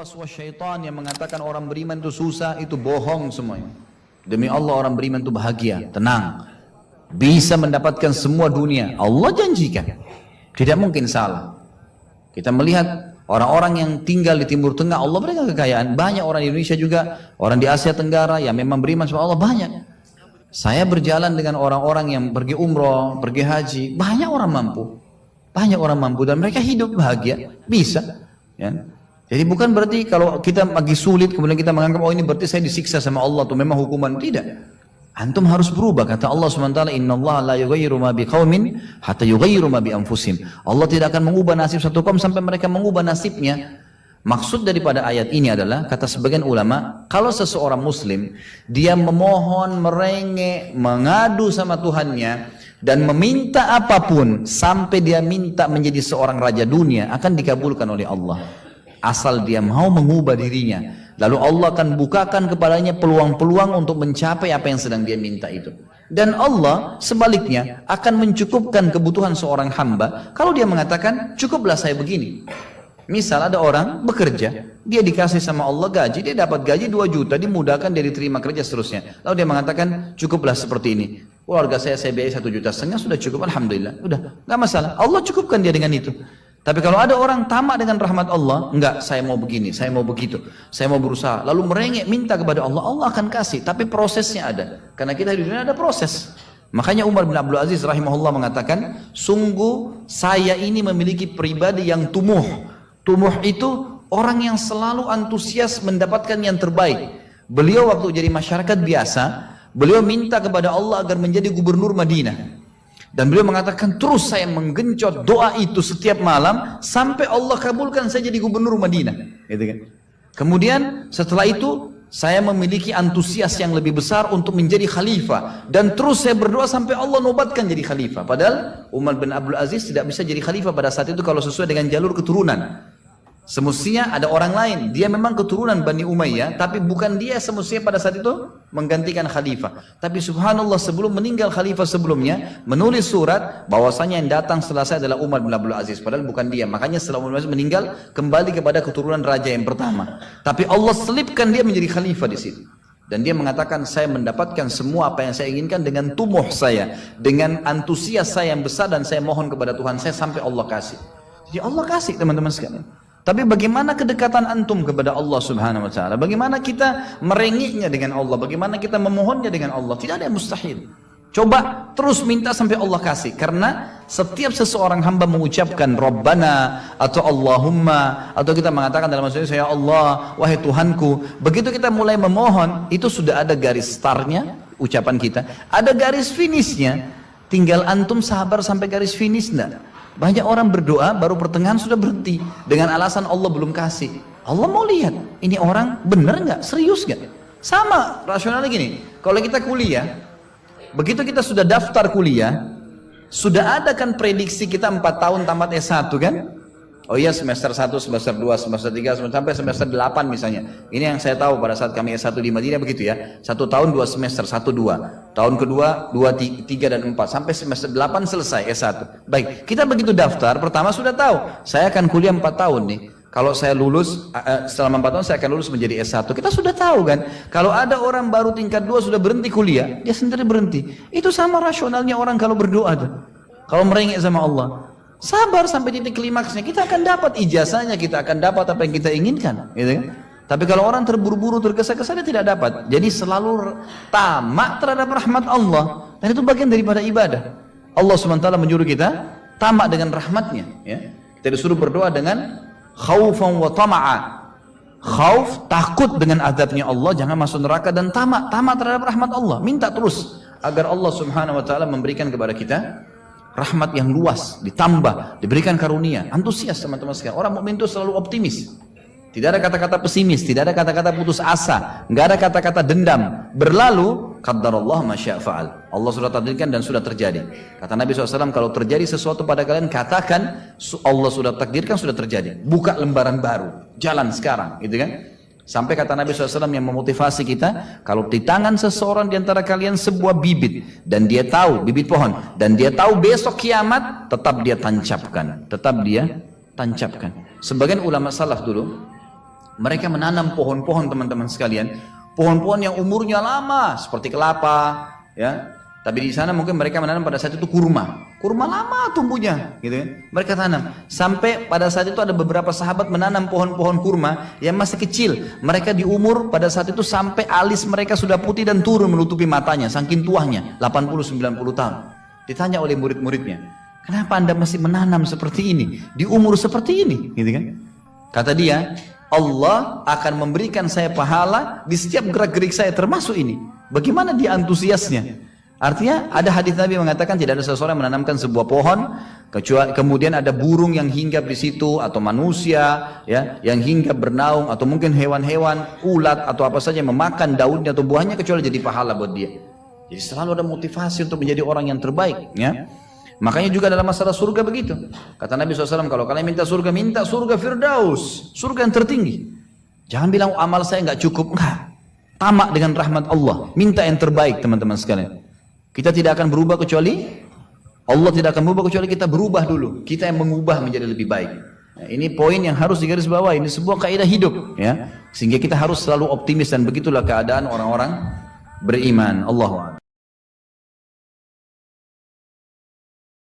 waswas syaitan yang mengatakan orang beriman itu susah, itu bohong semuanya. Demi Allah orang beriman itu bahagia, tenang, bisa mendapatkan semua dunia. Allah janjikan, tidak mungkin salah. Kita melihat orang-orang yang tinggal di Timur Tengah, Allah berikan kekayaan. Banyak orang di Indonesia juga, orang di Asia Tenggara yang memang beriman sama Allah banyak. Saya berjalan dengan orang-orang yang pergi umroh, pergi haji, banyak orang mampu. Banyak orang mampu dan mereka hidup bahagia, bisa. Ya. Jadi bukan berarti kalau kita lagi sulit kemudian kita menganggap oh ini berarti saya disiksa sama Allah atau memang hukuman. Tidak. Antum harus berubah. Kata Allah SWT, Innallaha la yughayyiru ma biqaumin hatta yughayyiru ma bi anfusihim. Allah tidak akan mengubah nasib satu kaum sampai mereka mengubah nasibnya. Maksud daripada ayat ini adalah, kata sebagian ulama, kalau seseorang muslim dia memohon, merengek, mengadu sama Tuhannya dan meminta apapun sampai dia minta menjadi seorang raja dunia, akan dikabulkan oleh Allah. Asal dia mau mengubah dirinya. Lalu Allah akan bukakan kepadanya peluang-peluang untuk mencapai apa yang sedang dia minta itu. Dan Allah sebaliknya akan mencukupkan kebutuhan seorang hamba kalau dia mengatakan cukuplah saya begini. Misal ada orang bekerja, dia dikasih sama Allah gaji, dia dapat gaji 2 juta, dimudahkan dia diterima kerja seterusnya. Lalu dia mengatakan cukuplah seperti ini. Keluarga saya biayai 1,5 juta, sudah cukup, alhamdulillah, udah, nggak masalah. Allah cukupkan dia dengan itu. Tapi kalau ada orang tamak dengan rahmat Allah, enggak, saya mau begini, saya mau begitu, saya mau berusaha, lalu merengek minta kepada Allah, Allah akan kasih, tapi prosesnya ada. Karena kita di dunia ada proses. Makanya Umar bin Abdul Aziz rahimahullah mengatakan, sungguh saya ini memiliki pribadi yang tumuh. Tumuh itu orang yang selalu antusias mendapatkan yang terbaik. Beliau waktu jadi masyarakat biasa, beliau minta kepada Allah agar menjadi gubernur Madinah. Dan beliau mengatakan terus saya menggencot doa itu setiap malam sampai Allah kabulkan saya jadi gubernur Madinah. Gitu kan? Kemudian setelah itu saya memiliki antusias yang lebih besar untuk menjadi khalifah. Dan terus saya berdoa sampai Allah nobatkan jadi khalifah. Padahal Umar bin Abdul Aziz tidak bisa jadi khalifah pada saat itu kalau sesuai dengan jalur keturunan. Semestinya ada orang lain, dia memang keturunan Bani Umayyah, tapi bukan dia semestinya pada saat itu menggantikan khalifah. Tapi subhanallah sebelum meninggal khalifah sebelumnya, menulis surat bahwasanya yang datang setelah saya adalah Umar bin Abdul Aziz, padahal bukan dia. Makanya setelah Umar bin Abdul Aziz meninggal, kembali kepada keturunan raja yang pertama. Tapi Allah selipkan dia menjadi khalifah di situ. Dan dia mengatakan saya mendapatkan semua apa yang saya inginkan dengan tumuh saya, dengan antusias saya yang besar, dan saya mohon kepada Tuhan saya sampai Allah kasih. Jadi Allah kasih teman-teman sekalian. Tapi bagaimana kedekatan antum kepada Allah subhanahu wa ta'ala? Bagaimana kita merengiknya dengan Allah? Bagaimana kita memohonnya dengan Allah? Tidak ada yang mustahil. Coba terus minta sampai Allah kasih. Karena setiap seseorang hamba mengucapkan Rabbana atau Allahumma, atau kita mengatakan dalam maksudnya ya Allah, wahai Tuhanku. Begitu kita mulai memohon, itu sudah ada garis startnya ucapan kita. Ada garis finishnya. Tinggal antum sabar sampai garis finish enggak? Banyak orang berdoa baru pertengahan sudah berhenti dengan alasan Allah belum kasih. Allah mau lihat ini orang benar nggak, serius nggak. Sama rasionalnya gini, kalau kita kuliah, begitu kita sudah daftar kuliah, sudah ada kan prediksi kita 4 tahun tamat S1 kan? Oh iya, semester 1, semester 2, semester 3, sampai semester 8 misalnya. Ini yang saya tahu pada saat kami S1 di Madinah begitu ya. 1 tahun 2 semester, 1, 2. Tahun kedua 2, 3 dan 4 sampai semester 8 selesai S1. Baik, kita begitu daftar pertama sudah tahu saya akan kuliah 4 tahun nih. Kalau saya lulus selama 4 tahun saya akan lulus menjadi S1. Kita sudah tahu kan. Kalau ada orang baru tingkat 2 sudah berhenti kuliah, dia sendiri berhenti. Itu sama rasionalnya orang kalau berdoa tuh. Kalau merengek sama Allah. Sabar sampai titik klimaksnya, kita akan dapat ijazahnya, kita akan dapat apa yang kita inginkan, gitu kan? Tapi kalau orang terburu-buru, tergesa-gesa, dia tidak dapat. Jadi selalu tamak terhadap rahmat Allah, dan itu bagian daripada ibadah. Allah SWT menyuruh kita tamak dengan rahmatnya, ya. Kita disuruh berdoa dengan khaufan wa tama'a. Khauf, takut dengan azabnya Allah, jangan masuk neraka, dan tamak terhadap rahmat Allah. Minta terus agar Allah Subhanahu wa taala memberikan kepada kita rahmat yang luas, ditambah, diberikan karunia. Antusias teman-teman sekalian. Orang mukmin itu selalu optimis. Tidak ada kata-kata pesimis, tidak ada kata-kata putus asa, nggak ada kata-kata dendam. Berlalu, qaddarallah ma syaa fa'al. Allah sudah takdirkan dan sudah terjadi. Kata Nabi SAW, kalau terjadi sesuatu pada kalian, katakan Allah sudah takdirkan, sudah terjadi. Buka lembaran baru, jalan sekarang, gitu kan? Sampai kata Nabi SAW yang memotivasi kita, kalau di tangan seseorang di antara kalian sebuah bibit, dan dia tahu, bibit pohon, dan dia tahu besok kiamat, tetap dia tancapkan. Sebagian ulama salaf dulu, Mereka menanam pohon-pohon teman-teman sekalian, pohon-pohon yang umurnya lama seperti kelapa, ya. Tapi di sana mungkin mereka menanam pada saat itu kurma lama tumbuhnya, gitu kan? Mereka tanam sampai pada saat itu ada beberapa sahabat menanam pohon-pohon kurma yang masih kecil. Mereka di umur pada saat itu sampai alis mereka sudah putih dan turun menutupi matanya, saking tuanya 80-90 tahun. Ditanya oleh murid-muridnya, kenapa anda masih menanam seperti ini di umur seperti ini, gitu kan? Kata dia, Allah akan memberikan saya pahala di setiap gerak-gerik saya termasuk ini. Bagaimana dia antusiasnya? Artinya ada hadis Nabi mengatakan tidak ada seseorang yang menanamkan sebuah pohon kecuali kemudian ada burung yang hinggap di situ atau manusia ya yang hinggap bernaung atau mungkin hewan-hewan ulat atau apa saja yang memakan daunnya atau buahnya kecuali jadi pahala buat dia. Jadi selalu ada motivasi untuk menjadi orang yang terbaik ya. Makanya juga dalam masalah surga begitu. Kata Nabi SAW, kalau kalian minta surga Firdaus, surga yang tertinggi. Jangan bilang amal saya nggak cukup, enggak. Tamak dengan rahmat Allah, minta yang terbaik teman-teman sekalian. Kita tidak akan berubah kecuali Allah tidak akan berubah kecuali kita berubah dulu. Kita yang mengubah menjadi lebih baik. Nah, ini poin yang harus digarisbawahi. Ini sebuah kaidah hidup, ya. Sehingga kita harus selalu optimis dan begitulah keadaan orang-orang beriman. Allahu a'lam.